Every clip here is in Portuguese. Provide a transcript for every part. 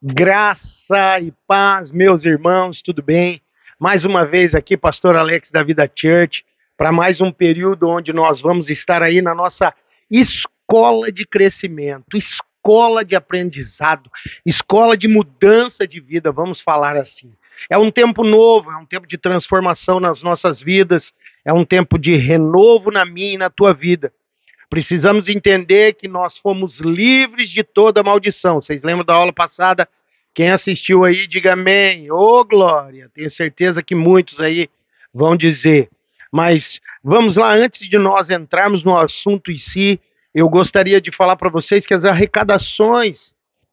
Graça e paz, meus irmãos, tudo bem? Mais uma vez aqui, Pastor Alex da Vida Church, para mais um período onde nós vamos estar aí na nossa escola de crescimento, escola de aprendizado, escola de mudança de vida, vamos falar assim. É um tempo novo, é um tempo de transformação nas nossas vidas, é um tempo de renovo na minha e na tua vida. Precisamos entender que nós fomos livres de toda maldição. Vocês lembram da aula passada? Quem assistiu aí, diga amém. Ô, glória! Tenho certeza que muitos aí vão dizer. Mas vamos lá, antes de nós entrarmos no assunto em si, eu gostaria de falar para vocês que as arrecadações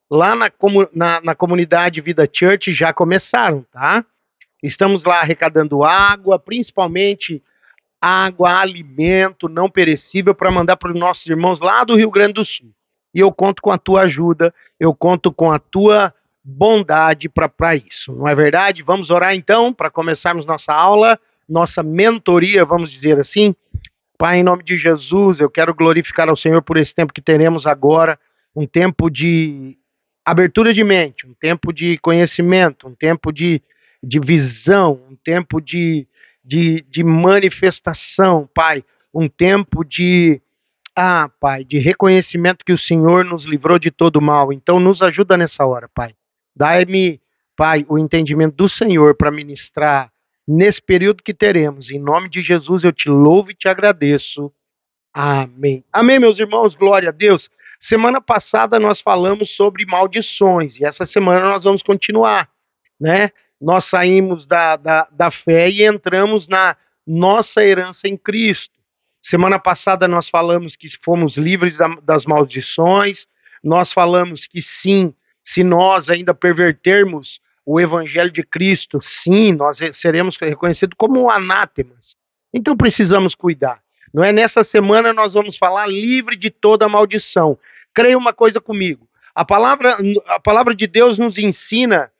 lá na comunidade Vida Church já começaram, tá? Estamos lá arrecadando água, principalmente água, alimento não perecível para mandar para os nossos irmãos lá do Rio Grande do Sul. E eu conto com a tua ajuda, eu conto com a tua bondade para isso. Não é verdade? Vamos orar então para começarmos nossa aula, nossa mentoria, vamos dizer assim. Pai, em nome de Jesus, eu quero glorificar ao Senhor por esse tempo que teremos agora, um tempo de abertura de mente, um tempo de conhecimento, um tempo de visão, um tempo de manifestação, Pai, um tempo Pai, de reconhecimento que o Senhor nos livrou de todo mal. Então, nos ajuda nessa hora, Pai. Dai-me, Pai, o entendimento do Senhor para ministrar nesse período que teremos. Em nome de Jesus, eu te louvo e te agradeço. Amém. Amém, meus irmãos, glória a Deus. Semana passada nós falamos sobre maldições e essa semana nós vamos continuar, né? Nós saímos da fé e entramos na nossa herança em Cristo. Semana passada nós falamos que fomos livres das maldições, nós falamos que sim, se nós ainda pervertermos o evangelho de Cristo, sim, nós seremos reconhecidos como anátemas. Então precisamos cuidar. Não é? Nessa semana nós vamos falar livre de toda maldição. Creia uma coisa comigo. A palavra de Deus nos ensina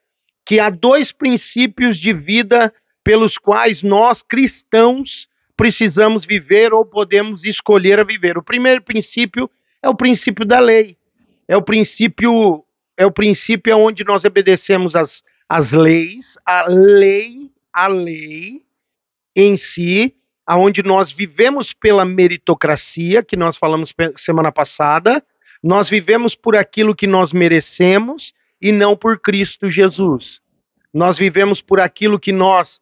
que há dois princípios de vida pelos quais nós cristãos precisamos viver ou podemos escolher a viver. O primeiro princípio é o princípio da lei. É o princípio onde nós obedecemos as leis, a lei em si, aonde nós vivemos pela meritocracia, que nós falamos semana passada, nós vivemos por aquilo que nós merecemos e não por Cristo Jesus. Nós vivemos por aquilo que nós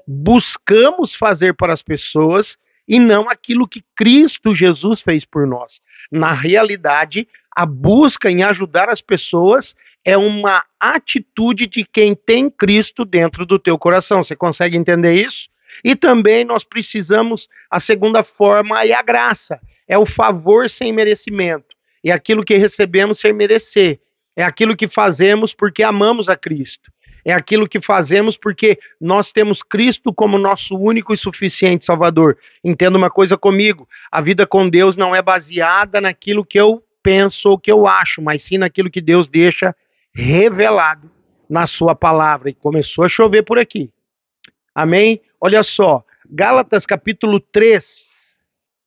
buscamos fazer para as pessoas e não aquilo que Cristo Jesus fez por nós. Na realidade, a busca em ajudar as pessoas é uma atitude de quem tem Cristo dentro do teu coração. Você consegue entender isso? E também nós precisamos, a segunda forma é a graça, é o favor sem merecimento, é aquilo que recebemos sem merecer, é aquilo que fazemos porque amamos a Cristo, é aquilo que fazemos porque nós temos Cristo como nosso único e suficiente Salvador. Entenda uma coisa comigo, a vida com Deus não é baseada naquilo que eu penso ou que eu acho, mas sim naquilo que Deus deixa revelado na sua palavra. E começou a chover por aqui. Amém? Olha só, Gálatas capítulo 3,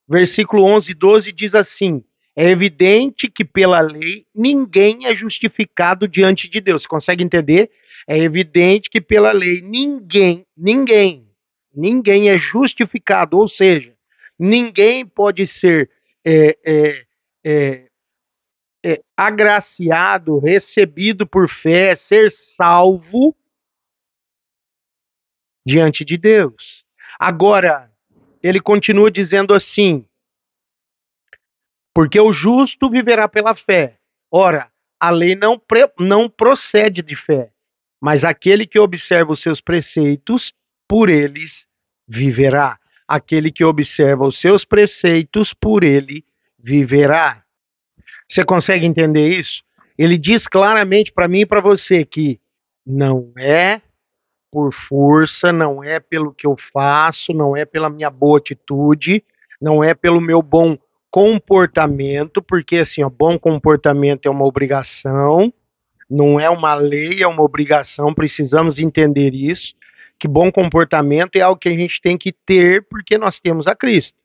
versículo 11 e 12 diz assim: é evidente que pela lei ninguém é justificado diante de Deus. Você consegue entender? É evidente que pela lei ninguém é justificado, ou seja, ninguém pode ser é, é, é, agraciado, recebido por fé, ser salvo diante de Deus. Agora, ele continua dizendo assim: porque o justo viverá pela fé. Ora, a lei não procede de fé, mas aquele que observa os seus preceitos, por eles viverá. Aquele que observa os seus preceitos, por ele viverá. Você consegue entender isso? Ele diz claramente para mim e para você que não é por força, não é pelo que eu faço, não é pela minha boa atitude, não é pelo meu bom comportamento, porque assim, ó, bom comportamento é uma obrigação, não é uma lei, é uma obrigação, precisamos entender isso, que bom comportamento é algo que a gente tem que ter porque nós temos a Cristo.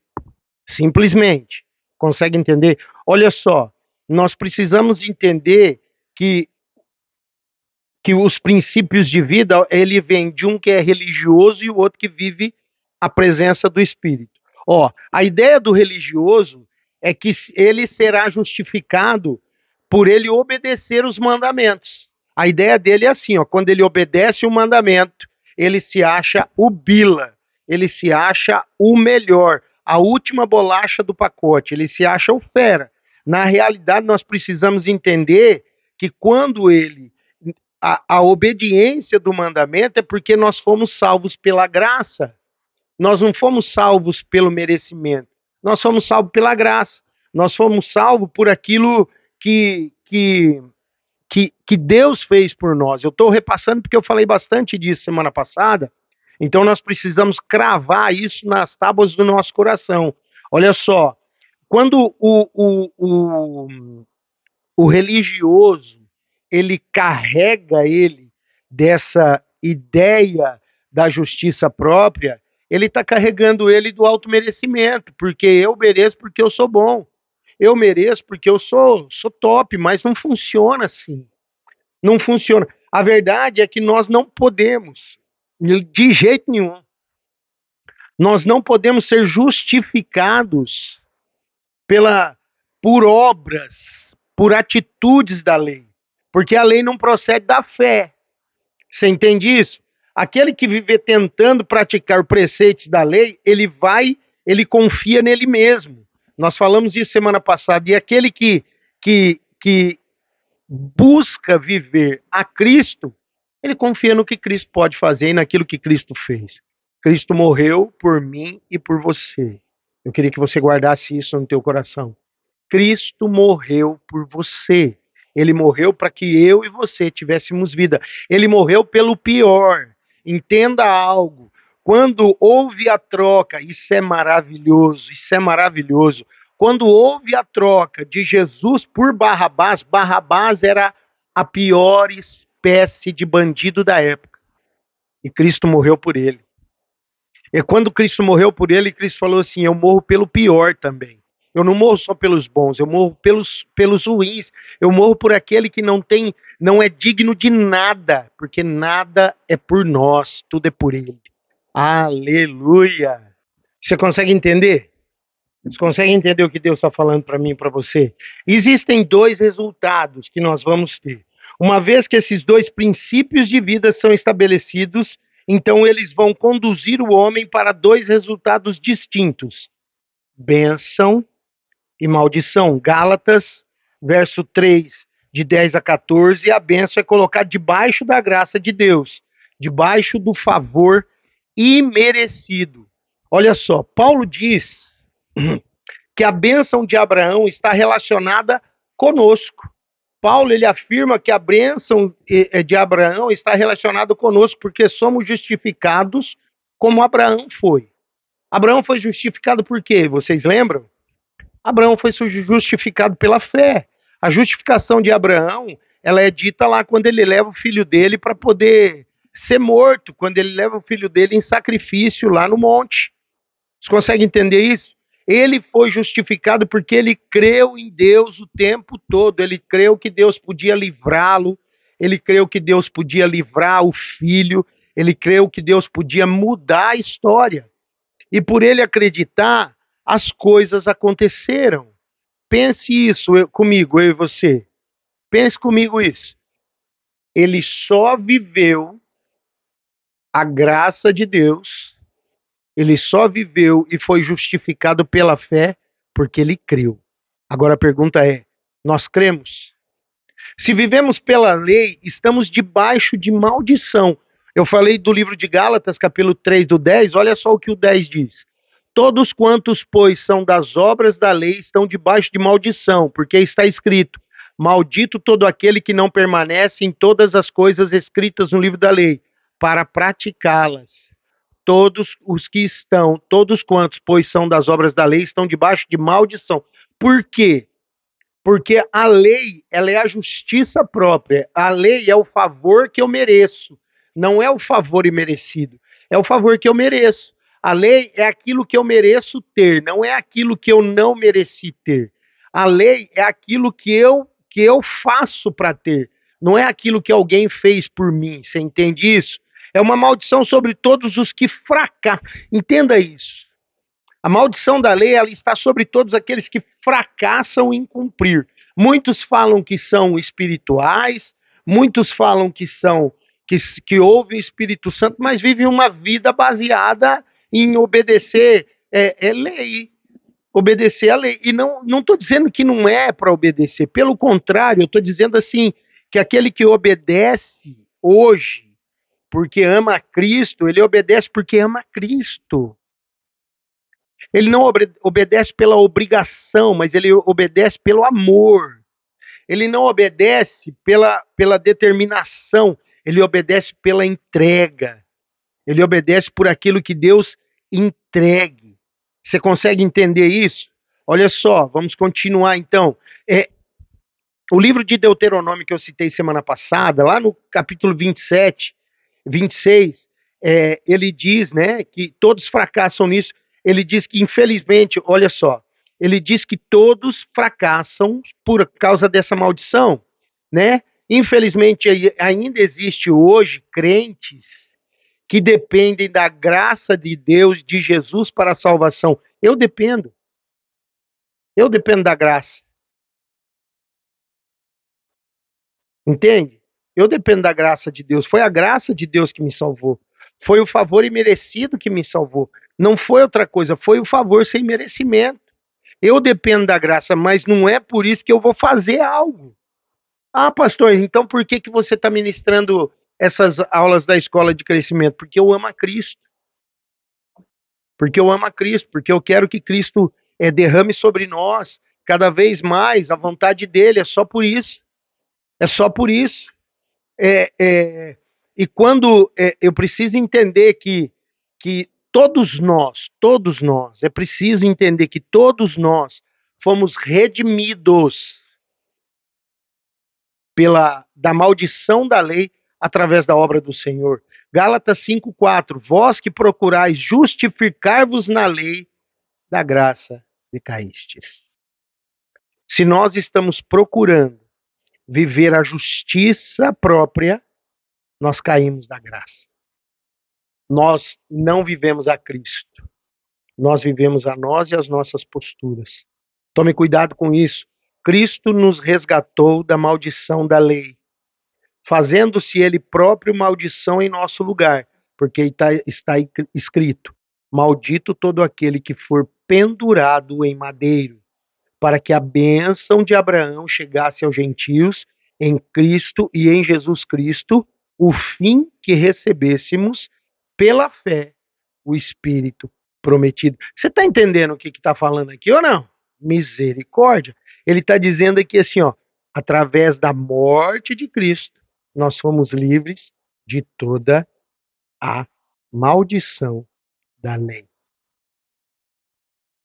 Simplesmente. Consegue entender? Olha só, nós precisamos entender que que os princípios de vida, ele vem de um que é religioso e o outro que vive a presença do Espírito. Ó, a ideia do religioso é que ele será justificado por ele obedecer os mandamentos. A ideia dele é assim, ó, quando ele obedece o mandamento, ele se acha o bila, ele se acha o melhor, a última bolacha do pacote, ele se acha o fera. Na realidade, nós precisamos entender que quando a obediência do mandamento é porque nós fomos salvos pela graça. Nós não fomos salvos pelo merecimento. Nós fomos salvos pela graça. Nós fomos salvos por aquilo que Deus fez por nós. Eu estou repassando porque eu falei bastante disso semana passada. Então nós precisamos cravar isso nas tábuas do nosso coração. Olha só, quando o religioso ele carrega ele dessa ideia da justiça própria, ele está carregando ele do automerecimento, porque eu mereço porque eu sou bom. Eu mereço porque eu sou top, mas não funciona assim. Não funciona. A verdade é que nós não podemos, de jeito nenhum, nós não podemos ser justificados por obras, por atitudes da lei, porque a lei não procede da fé. Você entende isso? Aquele que viver tentando praticar o preceito da lei, ele confia nele mesmo. Nós falamos isso semana passada. E aquele que busca viver a Cristo, ele confia no que Cristo pode fazer e naquilo que Cristo fez. Cristo morreu por mim e por você. Eu queria que você guardasse isso no teu coração. Cristo morreu por você. Ele morreu para que eu e você tivéssemos vida. Ele morreu pelo pior. Entenda algo. Quando houve a troca, isso é maravilhoso, isso é maravilhoso. Quando houve a troca de Jesus por Barrabás, Barrabás era a pior espécie de bandido da época. E Cristo morreu por ele. E quando Cristo morreu por ele, Cristo falou assim: eu morro pelo pior também. Eu não morro só pelos bons, eu morro pelos ruins. Eu morro por aquele que não é digno de nada, porque nada é por nós, tudo é por ele. Aleluia! Você consegue entender? Você consegue entender o que Deus está falando para mim e para você? Existem dois resultados que nós vamos ter. Uma vez que esses dois princípios de vida são estabelecidos, então eles vão conduzir o homem para dois resultados distintos: bênção e maldição. Gálatas, verso 3, de 10 a 14, a bênção é colocar debaixo da graça de Deus, debaixo do favor imerecido. Olha só, Paulo diz que a bênção de Abraão está relacionada conosco. Paulo ele afirma que a bênção de Abraão está relacionada conosco porque somos justificados como Abraão foi. Abraão foi justificado por quê? Vocês lembram? Abraão foi justificado pela fé. A justificação de Abraão, ela é dita lá quando ele leva o filho dele para poder ser morto, quando ele leva o filho dele em sacrifício lá no monte. Você consegue entender isso? Ele foi justificado porque ele creu em Deus o tempo todo. Ele creu que Deus podia livrá-lo. Ele creu que Deus podia livrar o filho. Ele creu que Deus podia mudar a história. E por ele acreditar, as coisas aconteceram. Pense isso comigo, eu e você. Pense comigo isso. Ele só viveu a graça de Deus. Ele só viveu e foi justificado pela fé porque ele creu. Agora a pergunta é: nós cremos? Se vivemos pela lei, estamos debaixo de maldição. Eu falei do livro de Gálatas, capítulo 3, do 10, olha só o que o 10 diz. Todos quantos, pois, são das obras da lei estão debaixo de maldição, porque está escrito: maldito todo aquele que não permanece em todas as coisas escritas no livro da lei, para praticá-las. Todos quantos, pois, são das obras da lei, estão debaixo de maldição. Por quê? Porque a lei, ela é a justiça própria. A lei é o favor que eu mereço. Não é o favor imerecido. É o favor que eu mereço. A lei é aquilo que eu mereço ter, não é aquilo que eu não mereci ter. A lei é aquilo que eu faço para ter. Não é aquilo que alguém fez por mim. Você entende isso? É uma maldição sobre todos os que fracassam. Entenda isso. A maldição da lei, ela está sobre todos aqueles que fracassam em cumprir. Muitos falam que são espirituais, muitos falam que são que ouvem o Espírito Santo, mas vivem uma vida baseada em obedecer lei, obedecer a lei. E não estou dizendo que não é para obedecer, pelo contrário, eu estou dizendo assim, que aquele que obedece hoje, porque ama a Cristo, ele obedece porque ama Cristo. Ele não obedece pela obrigação, mas ele obedece pelo amor. Ele não obedece pela determinação, ele obedece pela entrega. Ele obedece por aquilo que Deus entregue. Você consegue entender isso? Olha só, vamos continuar então. O livro de Deuteronômio que eu citei semana passada, lá no capítulo 27, 26, ele diz, né, que todos fracassam nisso. Ele diz que, infelizmente, olha só, ele diz que todos fracassam por causa dessa maldição, né? Infelizmente, ainda existe hoje crentes que dependem da graça de Deus, de Jesus para a salvação. Eu dependo da graça. Entende? Eu dependo da graça de Deus. Foi a graça de Deus que me salvou. Foi o favor imerecido que me salvou. Não foi outra coisa, foi o favor sem merecimento. Eu dependo da graça, mas não é por isso que eu vou fazer algo. Ah, pastor, então por que você está ministrando essas aulas da escola de crescimento? Porque eu amo a Cristo. Porque eu amo a Cristo, porque eu quero que Cristo derrame sobre nós cada vez mais a vontade dele. É só por isso. É só por isso. E quando eu preciso entender que todos nós, é preciso entender que todos nós fomos redimidos da maldição da lei através da obra do Senhor. Gálatas 5:4, vós que procurais justificar-vos na lei, da graça decaístes. Se nós estamos procurando viver a justiça própria, nós caímos da graça. Nós não vivemos a Cristo. Nós vivemos a nós e as nossas posturas. Tome cuidado com isso. Cristo nos resgatou da maldição da lei, fazendo-se ele próprio maldição em nosso lugar, porque está escrito: maldito todo aquele que for pendurado em madeiro, para que a bênção de Abraão chegasse aos gentios em Cristo e em Jesus Cristo, o fim que recebêssemos pela fé o Espírito prometido. Você está entendendo o que está falando aqui ou não? Misericórdia. Ele está dizendo aqui assim, ó, através da morte de Cristo, nós fomos livres de toda a maldição da lei.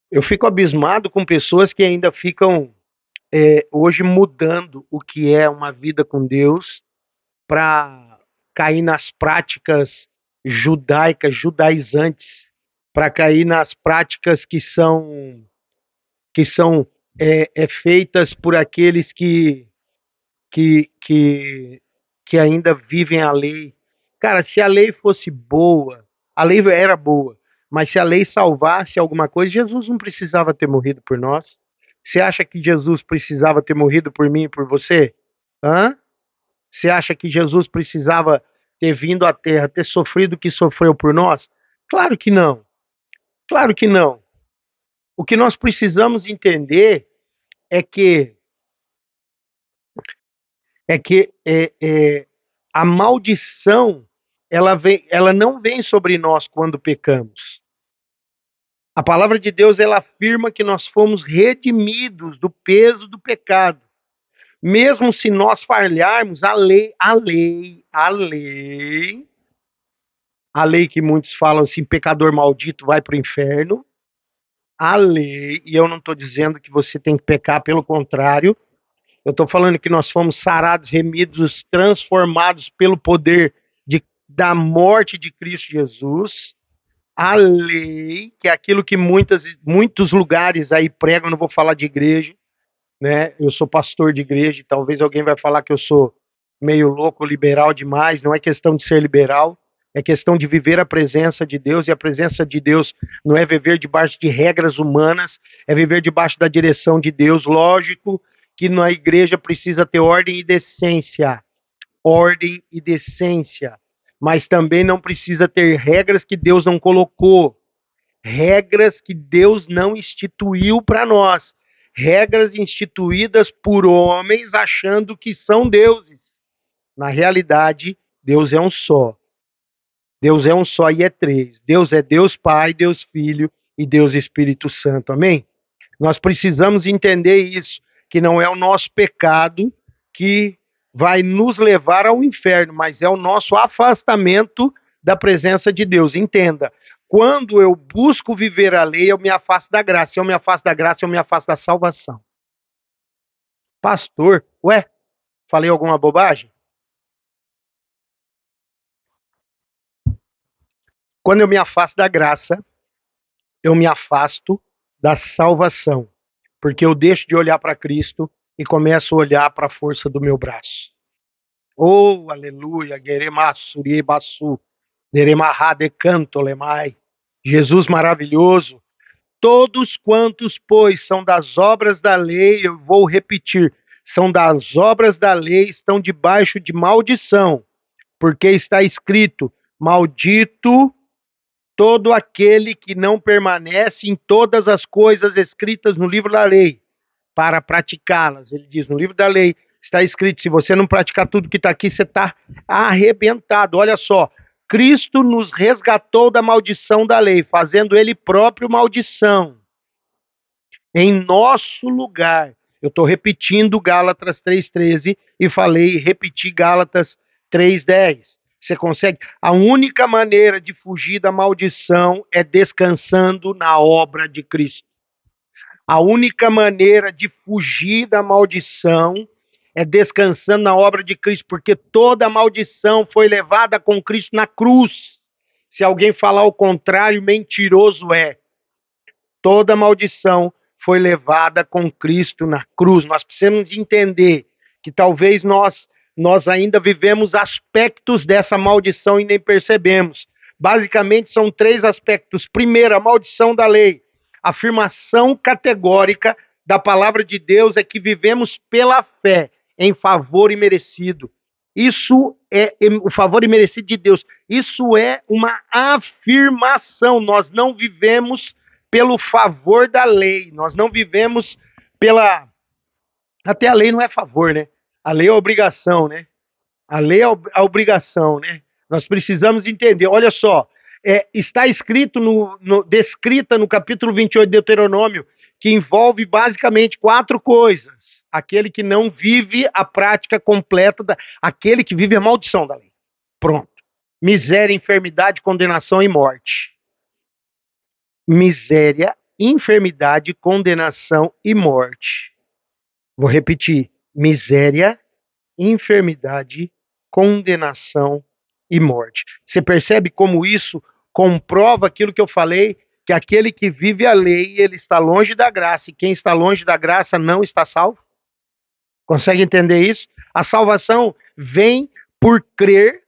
Eu fico abismado com pessoas que ainda ficam hoje mudando o que é uma vida com Deus para cair nas práticas judaicas, judaizantes, para cair nas práticas que são feitas por aqueles que ainda vivem a lei. Cara, se a lei fosse boa, a lei era boa, mas se a lei salvasse alguma coisa, Jesus não precisava ter morrido por nós. Você acha que Jesus precisava ter morrido por mim e por você? Hã? Você acha que Jesus precisava ter vindo à Terra, ter sofrido o que sofreu por nós? Claro que não. Claro que não. O que nós precisamos entender é que a maldição ela não vem sobre nós quando pecamos. A palavra de Deus ela afirma que nós fomos redimidos do peso do pecado. Mesmo se nós falharmos, a lei que muitos falam assim, pecador maldito vai para o inferno, a lei, e eu não estou dizendo que você tem que pecar, pelo contrário, eu estou falando que nós fomos sarados, remidos, transformados pelo poder da morte de Cristo Jesus. A lei, que é aquilo que muitos lugares aí pregam, não vou falar de igreja, né? Eu sou pastor de igreja, talvez alguém vai falar que eu sou meio louco, liberal demais. Não é questão de ser liberal, é questão de viver a presença de Deus, e a presença de Deus não é viver debaixo de regras humanas, é viver debaixo da direção de Deus. Lógico que na igreja precisa ter ordem e decência, mas também não precisa ter regras que Deus não colocou, regras que Deus não instituiu para nós, regras instituídas por homens achando que são deuses. Na realidade, Deus é um só. Deus é um só e é três. Deus é Deus Pai, Deus Filho e Deus Espírito Santo. Amém? Nós precisamos entender isso, que não é o nosso pecado que vai nos levar ao inferno, mas é o nosso afastamento da presença de Deus. Entenda, quando eu busco viver a lei, eu me afasto da graça. Se eu me afasto da graça, eu me afasto da salvação. Pastor, ué, falei alguma bobagem? Quando eu me afasto da graça, eu me afasto da salvação, porque eu deixo de olhar para Cristo e começo a olhar para a força do meu braço. Oh, aleluia, Geremassuri Bassu, Deremahade Canto Lemai. Jesus maravilhoso. Todos quantos, pois, são das obras da lei, eu vou repetir, são das obras da lei, estão debaixo de maldição, porque está escrito: maldito todo aquele que não permanece em todas as coisas escritas no livro da lei, para praticá-las. Ele diz, no livro da lei está escrito, se você não praticar tudo que está aqui, você está arrebentado. Olha só, Cristo nos resgatou da maldição da lei, fazendo ele próprio maldição, em nosso lugar. Eu estou repetindo Gálatas 3,13 e falei, repeti Gálatas 3,10. Você consegue? A única maneira de fugir da maldição é descansando na obra de Cristo. A única maneira de fugir da maldição é descansando na obra de Cristo, porque toda a maldição foi levada com Cristo na cruz. Se alguém falar o contrário, mentiroso é. Toda a maldição foi levada com Cristo na cruz. Nós precisamos entender que talvez nós ainda vivemos aspectos dessa maldição e nem percebemos. Basicamente são três aspectos. Primeiro, a maldição da lei. A afirmação categórica da palavra de Deus é que vivemos pela fé em favor imerecido. Isso é o favor imerecido de Deus. Isso é uma afirmação. Nós não vivemos pelo favor da lei. Nós não vivemos pela... Até a lei não é favor, né? A lei é obrigação, né? A lei é a obrigação, né? Nós precisamos entender. Olha só, está escrito, descrita no capítulo 28 de Deuteronômio, que envolve basicamente quatro coisas. Aquele que não vive a prática completa, aquele que vive a maldição da lei. Pronto. Miséria, enfermidade, condenação e morte. Miséria, enfermidade, condenação e morte. Vou repetir. Miséria, enfermidade, condenação e morte. Você percebe como isso comprova aquilo que eu falei, que aquele que vive a lei, ele está longe da graça, e quem está longe da graça não está salvo? Consegue entender isso? A salvação vem por crer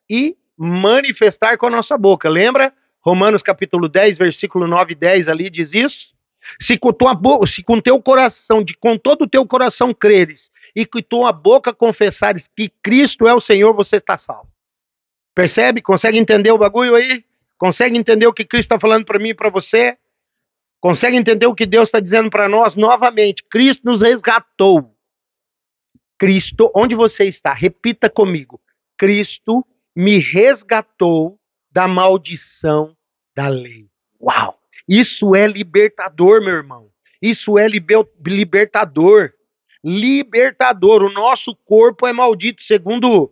e manifestar com a nossa boca. Lembra? Romanos capítulo 10, versículo 9 e 10 ali diz isso. Se com teu coração, com todo o teu coração creres, e com tua boca confessares que Cristo é o Senhor, você está salvo. Percebe? Consegue entender o bagulho aí? Consegue entender o que Cristo está falando para mim e para você? Consegue entender o que Deus está dizendo para nós? Novamente, Cristo nos resgatou. Cristo, onde você está? Repita comigo. Cristo me resgatou da maldição da lei. Uau! Isso é libertador, meu irmão. Isso é libertador. Libertador. O nosso corpo é maldito, segundo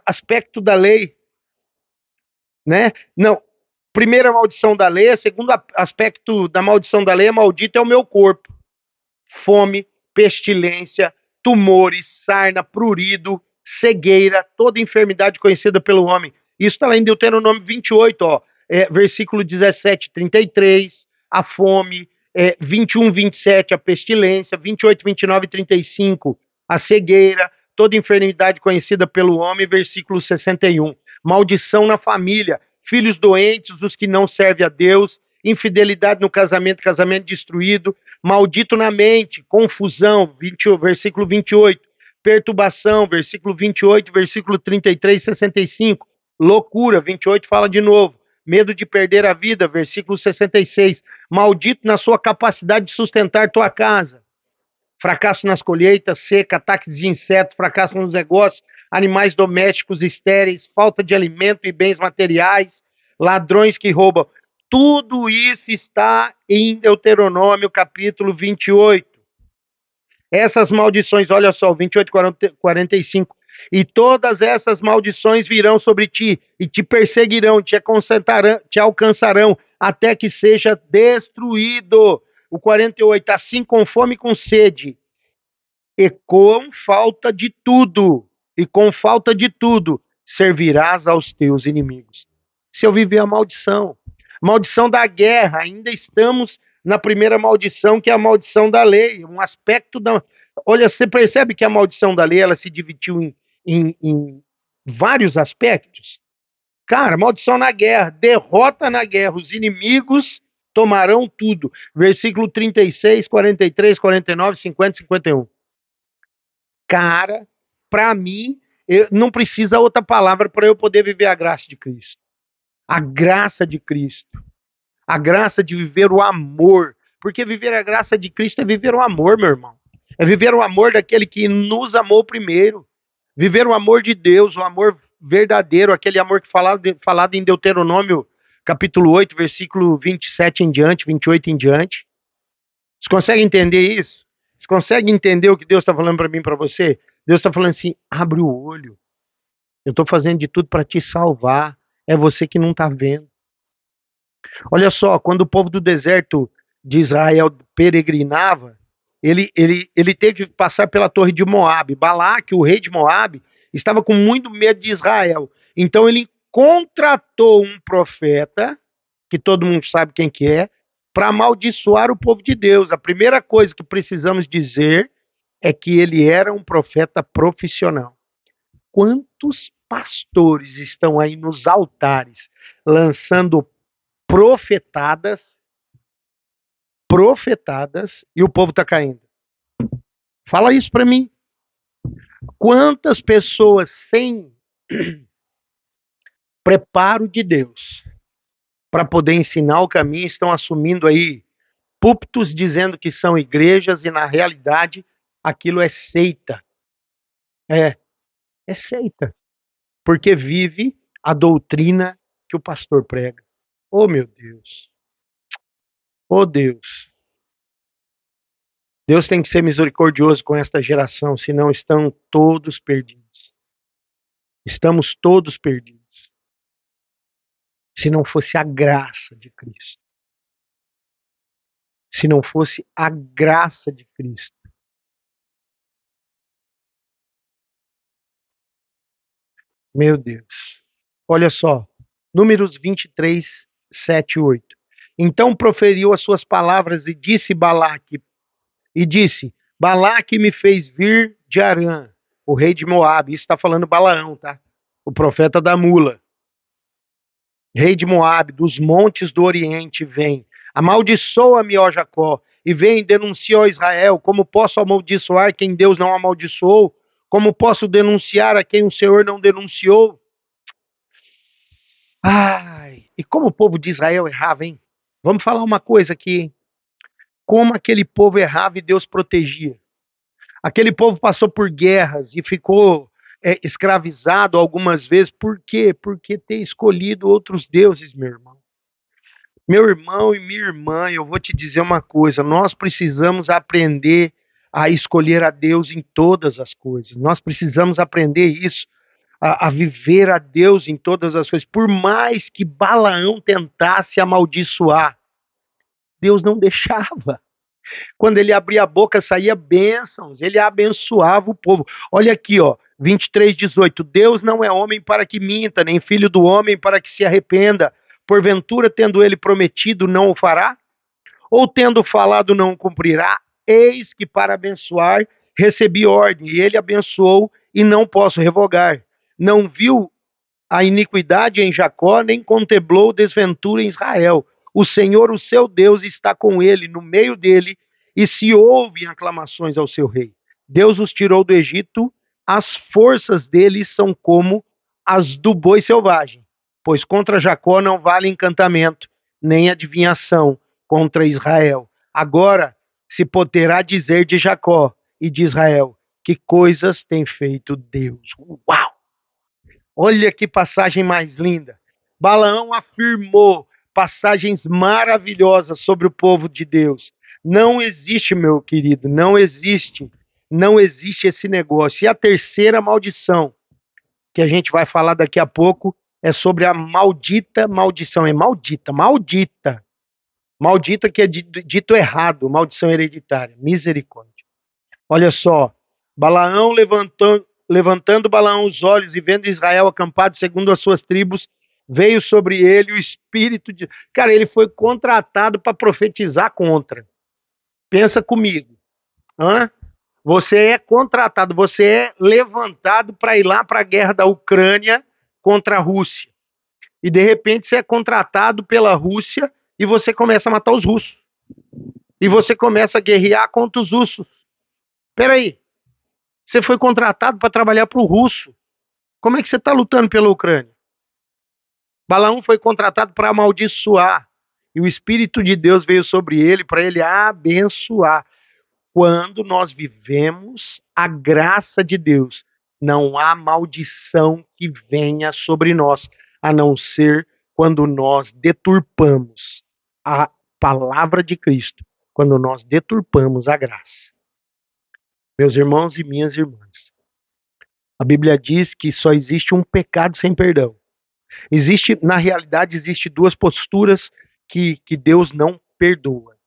aspecto da lei, né? Não. Primeira maldição da lei, segundo aspecto da maldição da lei, maldito é o meu corpo. Fome, pestilência, tumores, sarna, prurido, cegueira, toda enfermidade conhecida pelo homem. Isso está lá em Deuteronômio 28, versículo 17, 33, a fome, 21, 27, a pestilência, 28, 29 e 35, a cegueira, toda enfermidade conhecida pelo homem, versículo 61. Maldição na família, filhos doentes, os que não servem a Deus, infidelidade no casamento, casamento destruído, maldito na mente, confusão, versículo 28, perturbação, versículo 28, versículo 33, 65, loucura, 28 fala de novo, medo de perder a vida, versículo 66, maldito na sua capacidade de sustentar tua casa, fracasso nas colheitas, seca, ataques de insetos, fracasso nos negócios, animais domésticos estéreis, falta de alimento e bens materiais, ladrões que roubam. Tudo isso está em Deuteronômio capítulo 28. Essas maldições, olha só, 28, 45. E todas essas maldições virão sobre ti, e te perseguirão, te alcançarão, até que seja destruído. O 48, assim com fome e com sede, e com falta de tudo, servirás aos teus inimigos. Se eu viver a maldição da guerra, ainda estamos na primeira maldição, que é a maldição da lei, um aspecto da... Olha, você percebe que a maldição da lei, ela se dividiu em vários aspectos? Cara, maldição na guerra, derrota na guerra, os inimigos tomarão tudo. Versículo 36, 43, 49, 50, 51. Cara, para mim, não precisa outra palavra para eu poder viver a graça de Cristo. A graça de Cristo. A graça de viver o amor. Porque viver a graça de Cristo é viver o amor, meu irmão. É viver o amor daquele que nos amou primeiro. Viver o amor de Deus, o amor verdadeiro, aquele amor que falado em Deuteronômio, capítulo 8, versículo 27 em diante, 28 em diante. Vocês conseguem entender isso? Vocês conseguem entender o que Deus está falando para mim e para você? Deus está falando assim, abre o olho. Eu estou fazendo de tudo para te salvar. É você que não está vendo. Olha só, quando o povo do deserto de Israel peregrinava, ele teve que passar pela torre de Moabe. Balaque, o rei de Moabe, estava com muito medo de Israel. Então ele contratou um profeta, que todo mundo sabe quem que é, para amaldiçoar o povo de Deus. A primeira coisa que precisamos dizer é que ele era um profeta profissional. Quantos pastores estão aí nos altares lançando profetadas e o povo está caindo? Fala isso para mim. Quantas pessoas sem preparo de Deus para poder ensinar o caminho estão assumindo aí púlpitos dizendo que são igrejas e na realidade aquilo é seita. É seita. Porque vive a doutrina que o pastor prega. Oh, meu Deus. Oh, Deus. Deus tem que ser misericordioso com esta geração, senão estão todos perdidos. Estamos todos perdidos. Se não fosse a graça de Cristo. Se não fosse a graça de Cristo. Meu Deus. Olha só. Números 23, 7 e 8. Então proferiu as suas palavras e disse Balaque, Balaque me fez vir de Arã, o rei de Moabe. Isso está falando Balaão, tá? O profeta da mula. Rei de Moabe, dos montes do Oriente, vem. Amaldiçoa-me, ó Jacó, e vem, denuncia, ó Israel. Como posso amaldiçoar quem Deus não amaldiçoou? Como posso denunciar a quem o Senhor não denunciou? Ai, e como o povo de Israel errava, hein? Vamos falar uma coisa aqui. Como aquele povo errava e Deus protegia. Aquele povo passou por guerras e ficou escravizado algumas vezes. Por quê? Porque ter escolhido outros deuses, meu irmão. Meu irmão e minha irmã, eu vou te dizer uma coisa. Nós precisamos aprender a escolher a Deus em todas as coisas. Nós precisamos aprender isso. A viver a Deus em todas as coisas. Por mais que Balaão tentasse amaldiçoar, Deus não deixava. Quando ele abria a boca, saía bênçãos, ele abençoava o povo. Olha aqui, ó, 23:18. Deus não é homem para que minta, nem filho do homem para que se arrependa. Porventura, tendo ele prometido, não o fará? Ou tendo falado não cumprirá? Eis que para abençoar recebi ordem, e ele abençoou e não posso revogar. Não viu a iniquidade em Jacó, nem contemplou desventura em Israel. O Senhor, o seu Deus, está com ele, no meio dele, e se ouvem aclamações ao seu rei. Deus os tirou do Egito, as forças deles são como as do boi selvagem, pois contra Jacó não vale encantamento, nem adivinhação contra Israel. Agora se poderá dizer de Jacó e de Israel, que coisas tem feito Deus. Uau! Olha que passagem mais linda. Balaão afirmou passagens maravilhosas sobre o povo de Deus. Não existe, meu querido, não existe esse negócio. E a terceira maldição, que a gente vai falar daqui a pouco, é sobre a maldita maldição. É maldita, maldita. Maldita que é dito errado, maldição hereditária. Misericórdia. Olha só, Balaão levantando Balaão os olhos e vendo Israel acampado segundo as suas tribos, veio sobre ele o espírito de... Cara, ele foi contratado para profetizar contra. Pensa comigo. Hã? Você é contratado, você é levantado para ir lá para a guerra da Ucrânia contra a Rússia. E de repente você é contratado pela Rússia e você começa a matar os russos. E você começa a guerrear contra os russos. Peraí, você foi contratado para trabalhar para o russo. Como é que você está lutando pela Ucrânia? Balaão foi contratado para amaldiçoar. E o Espírito de Deus veio sobre ele para ele abençoar. Quando nós vivemos a graça de Deus, não há maldição que venha sobre nós, a não ser quando nós deturpamos a palavra de Cristo, quando nós deturpamos a graça. Meus irmãos e minhas irmãs, a Bíblia diz que só existe um pecado sem perdão. Na realidade, existe duas posturas que Deus não perdoa.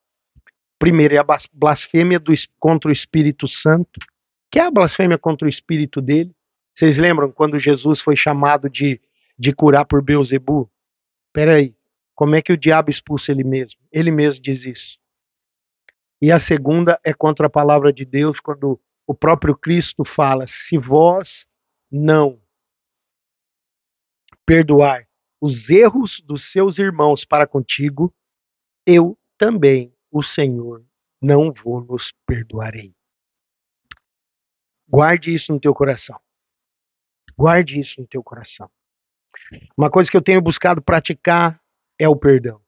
Primeiro é a blasfêmia contra o Espírito Santo, que é a blasfêmia contra o Espírito dele. Vocês lembram quando Jesus foi chamado de curar por Beelzebu? Peraí, como é que o diabo expulsa ele mesmo? Ele mesmo diz isso. E a segunda é contra a palavra de Deus, quando o próprio Cristo fala: se vós não perdoar os erros dos seus irmãos para contigo, eu também, o Senhor, não vos perdoarei. Guarde isso no teu coração. Guarde isso no teu coração. Uma coisa que eu tenho buscado praticar é o perdão.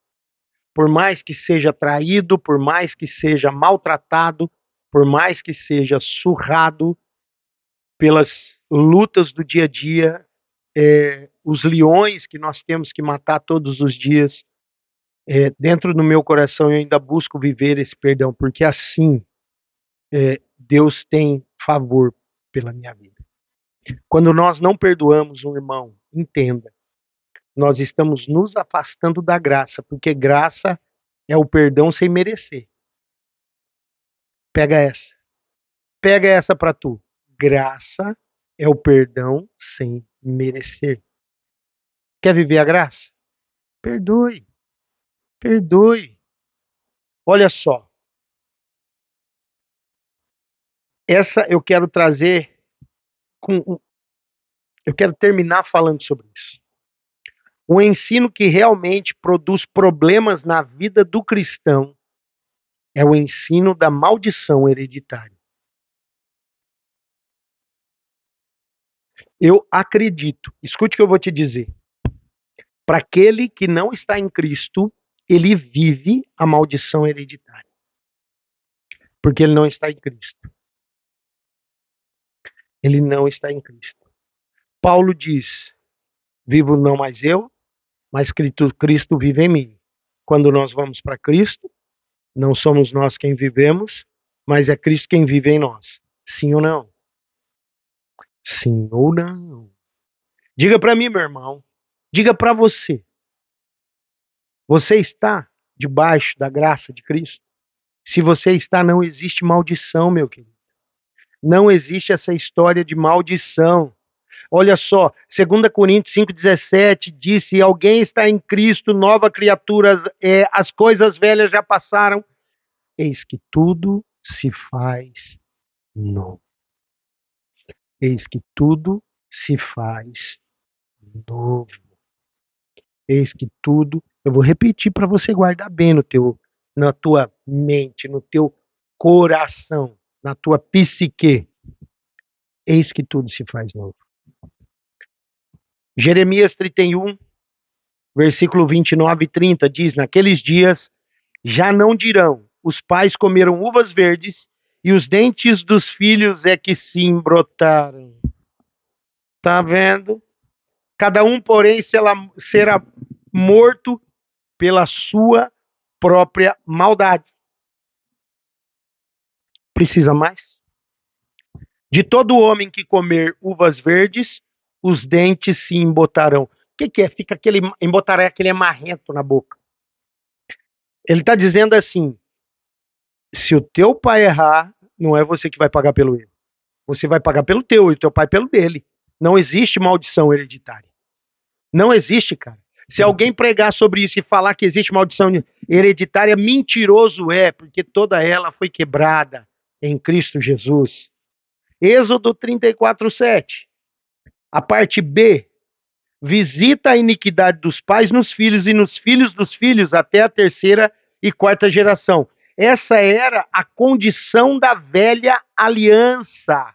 Por mais que seja traído, por mais que seja maltratado, por mais que seja surrado pelas lutas do dia a dia, os leões que nós temos que matar todos os dias, dentro do meu coração eu ainda busco viver esse perdão, porque assim Deus tem favor pela minha vida. Quando nós não perdoamos um irmão, entenda, nós estamos nos afastando da graça, porque graça é o perdão sem merecer. Pega essa. Pega essa para tu. Graça é o perdão sem merecer. Quer viver a graça? Perdoe. Perdoe. Olha só. Essa eu quero trazer eu quero terminar falando sobre isso. O ensino que realmente produz problemas na vida do cristão é o ensino da maldição hereditária. Eu acredito, escute o que eu vou te dizer. Para aquele que não está em Cristo, ele vive a maldição hereditária. Porque ele não está em Cristo. Ele não está em Cristo. Paulo diz: vivo não mais eu, mas Cristo vive em mim. Quando nós vamos para Cristo, não somos nós quem vivemos, mas é Cristo quem vive em nós. Sim ou não? Sim ou não? Diga para mim, meu irmão. Diga para você. Você está debaixo da graça de Cristo? Se você está, não existe maldição, meu querido. Não existe essa história de maldição. Olha só, 2 Coríntios 5,17 diz: se alguém está em Cristo, nova criatura é, as coisas velhas já passaram, eis que tudo se faz novo. Eis que tudo se faz novo. Eis que tudo, eu vou repetir para você guardar bem na tua mente, no teu coração, na tua psique. Eis que tudo se faz novo. Jeremias 31, versículo 29 e 30 diz: naqueles dias já não dirão, os pais comeram uvas verdes e os dentes dos filhos é que se embrotaram. Tá vendo? Cada um, porém, será morto pela sua própria maldade. Precisa mais? De todo homem que comer uvas verdes, os dentes se embotarão. O que é? Fica aquele embotará, aquele amarrento na boca. Ele está dizendo assim: se o teu pai errar, não é você que vai pagar pelo erro. Você vai pagar pelo teu e o teu pai pelo dele. Não existe maldição hereditária. Não existe, cara. Se alguém pregar sobre isso e falar que existe maldição hereditária, mentiroso é, porque toda ela foi quebrada em Cristo Jesus. Êxodo 34:7. A parte B: visita a iniquidade dos pais nos filhos e nos filhos dos filhos até a terceira e quarta geração. Essa era a condição da velha aliança.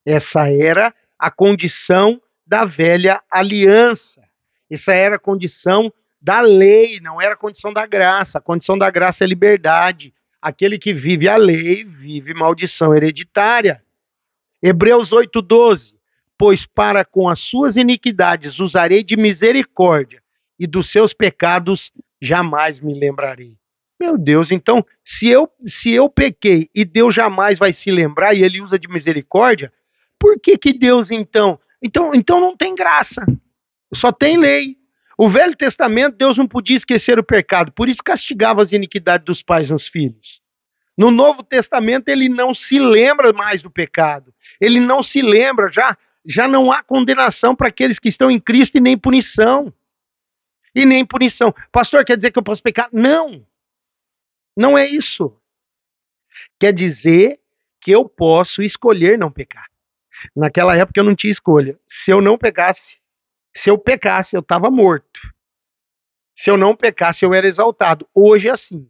Essa era a condição da velha aliança. Essa era a condição da lei, não era a condição da graça. A condição da graça é liberdade. Aquele que vive a lei vive maldição hereditária. Hebreus 8:12. Pois para com as suas iniquidades usarei de misericórdia, e dos seus pecados jamais me lembrarei. Meu Deus, então, se eu pequei e Deus jamais vai se lembrar e ele usa de misericórdia, por que Deus então não tem graça, só tem lei. O Velho Testamento, Deus não podia esquecer o pecado, por isso castigava as iniquidades dos pais nos filhos. No Novo Testamento, ele não se lembra mais do pecado. Ele não se lembra, já não há condenação para aqueles que estão em Cristo e nem punição. E nem punição. Pastor, quer dizer que eu posso pecar? Não. Não é isso. Quer dizer que eu posso escolher não pecar. Naquela época eu não tinha escolha. Se eu não pecasse, se eu pecasse, eu estava morto. Se eu não pecasse, eu era exaltado. Hoje é assim.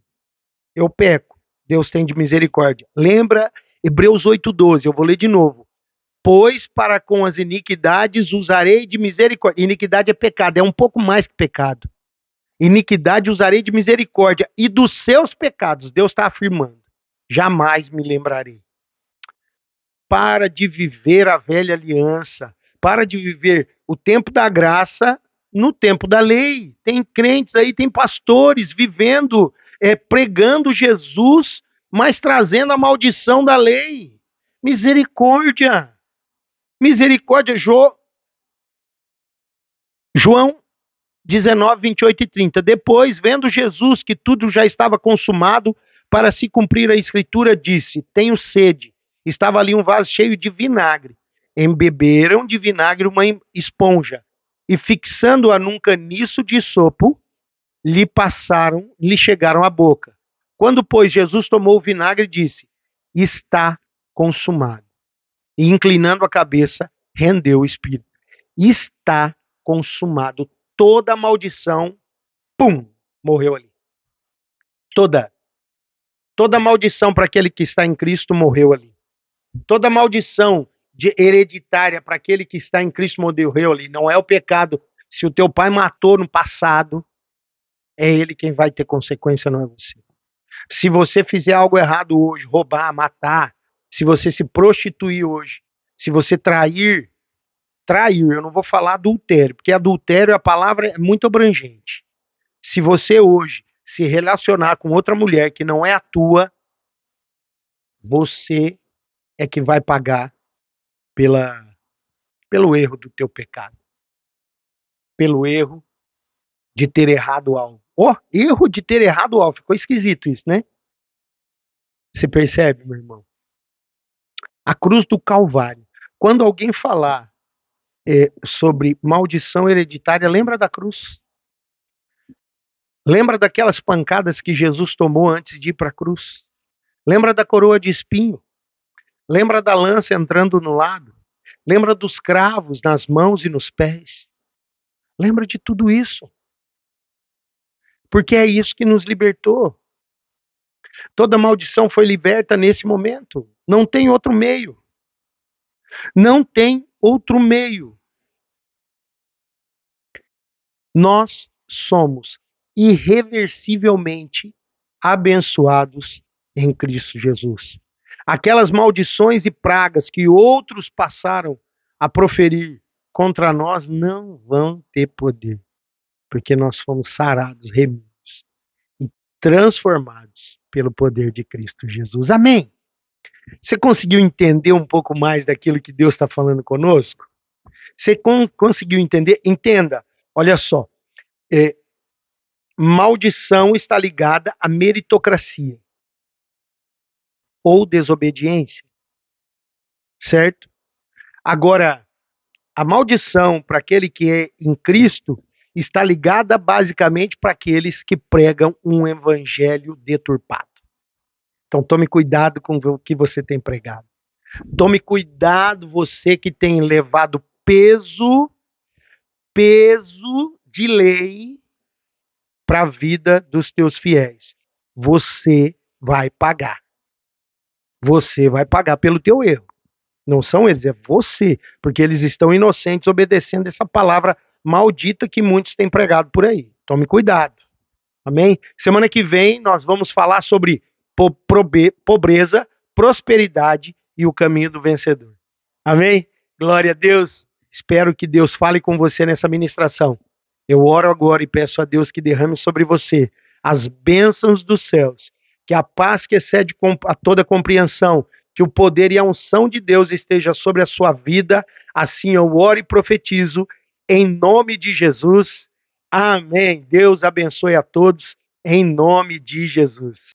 Eu peco. Deus tem de misericórdia. Lembra Hebreus 8:12, eu vou ler de novo. Pois para com as iniquidades usarei de misericórdia. Iniquidade é pecado, é um pouco mais que pecado. Iniquidade usarei de misericórdia, e dos seus pecados, Deus está afirmando, jamais me lembrarei. Para de viver a velha aliança, para de viver o tempo da graça no tempo da lei. Tem crentes aí, tem pastores vivendo, pregando Jesus, mas trazendo a maldição da lei. Misericórdia. Misericórdia. João 19, 28 e 30. Depois, vendo Jesus que tudo já estava consumado, para se cumprir a escritura, disse: tenho sede. Estava ali um vaso cheio de vinagre. Embeberam de vinagre uma esponja, e fixando-a num caniço de sopo, lhe chegaram à boca. Quando, pois, Jesus tomou o vinagre, disse: está consumado. E inclinando a cabeça, rendeu o espírito. Está consumado. Toda maldição, pum, morreu ali. Toda maldição para aquele que está em Cristo morreu ali. Toda maldição hereditária para aquele que está em Cristo morreu ali. Não é o pecado. Se o teu pai matou no passado, é ele quem vai ter consequência, não é você. Se você fizer algo errado hoje, roubar, matar, se você se prostituir hoje, se você trair, eu não vou falar adultério, porque adultério, a palavra é muito abrangente. Se você hoje se relacionar com outra mulher que não é a tua, você é que vai pagar pelo erro do teu pecado. Pelo erro de ter errado o alvo. Erro de ter errado o alvo. Ficou esquisito isso, né? Você percebe, meu irmão? A cruz do Calvário. Quando alguém falar sobre maldição hereditária, lembra da cruz? Lembra daquelas pancadas que Jesus tomou antes de ir para a cruz? Lembra da coroa de espinho? Lembra da lança entrando no lado? Lembra dos cravos nas mãos e nos pés? Lembra de tudo isso? Porque é isso que nos libertou. Toda maldição foi liberta nesse momento. Não tem outro meio. Não tem outro meio. Nós somos irreversivelmente abençoados em Cristo Jesus. Aquelas maldições e pragas que outros passaram a proferir contra nós não vão ter poder, porque nós fomos sarados, remidos e transformados pelo poder de Cristo Jesus. Amém? Você conseguiu entender um pouco mais daquilo que Deus está falando conosco? Você conseguiu entender? Entenda, olha só, maldição está ligada à meritocracia ou desobediência, certo? Agora, a maldição para aquele que é em Cristo está ligada basicamente para aqueles que pregam um evangelho deturpado. Então tome cuidado com o que você tem pregado. Tome cuidado você que tem levado peso de lei para a vida dos teus fiéis. Você vai pagar. Você vai pagar pelo teu erro. Não são eles, é você, porque eles estão inocentes obedecendo essa palavra maldita que muitos têm pregado por aí. Tome cuidado. Amém? Semana que vem nós vamos falar sobre pobreza, prosperidade e o caminho do vencedor. Amém? Glória a Deus. Espero que Deus fale com você nessa ministração. Eu oro agora e peço a Deus que derrame sobre você as bênçãos dos céus, que a paz que excede a toda compreensão, que o poder e a unção de Deus esteja sobre a sua vida. Assim eu oro e profetizo em nome de Jesus. Amém. Deus abençoe a todos em nome de Jesus.